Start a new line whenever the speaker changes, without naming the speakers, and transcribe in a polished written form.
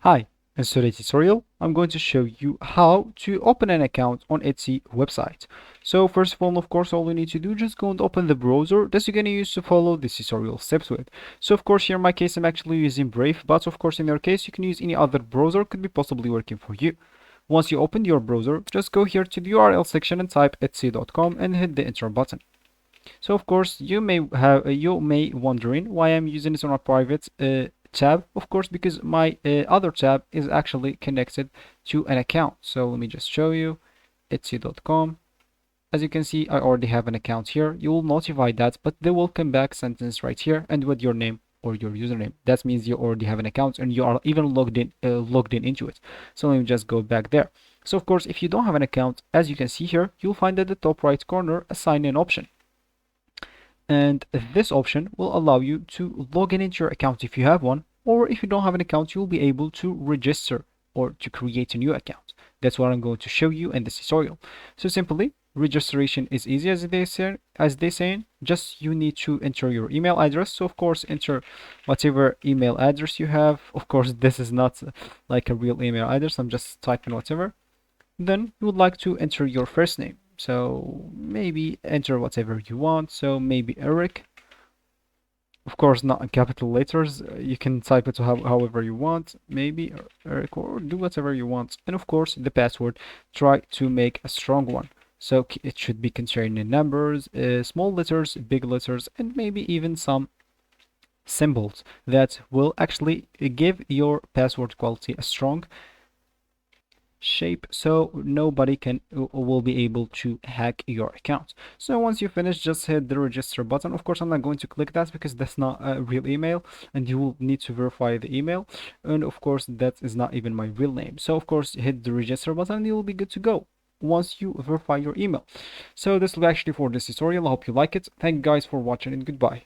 Hi, in today's tutorial, I'm going to show you how to open an account on Etsy website. So first of all, of course, all you need to do, just go and open the browser that you're going to use to follow this tutorial steps with. So of course, here in my case, I'm actually using Brave, but of course, in your case, you can use any other browser, could be possibly working for you. Once you open your browser, just go here to the URL section and type etsy.com and hit the enter button. So of course you may wondering why I'm using this on a private tab. Of course, because my other tab is actually connected to an account. So let me just show you etsy.com. As you can see, I already have an account here. You will notify that, but the welcome back sentence right here and with your name or your username. That means you already have an account and you are even logged in into it. So let me just go back there. So of course, if you don't have an account, as you can see here, you'll find at the top right corner a sign in option. And this option will allow you to log in into your account if you have one, or if you don't have an account, you'll be able to register or to create a new account. That's what I'm going to show you in this tutorial. So simply, registration is easy as they say. Just you need to enter your email address. So of course, enter whatever email address you have. Of course, this is not like a real email address. I'm just typing whatever. Then you would like to enter your first name. So maybe enter whatever you want. So maybe Eric. Of course, not in capital letters. You can type it however you want. Maybe Eric, or do whatever you want. And of course, the password, try to make a strong one. So it should be containing numbers, small letters, big letters, and maybe even some symbols that will actually give your password quality a strong shape, so nobody will be able to hack your account. So once you finish, just hit the register button. Of course, I'm not going to click that because that's not a real email and you will need to verify the email, and of course that is not even my real name. So of course, hit the register button and you will be good to go once you verify your email. So this will be actually for this tutorial. I hope you like it. Thank you guys for watching and goodbye.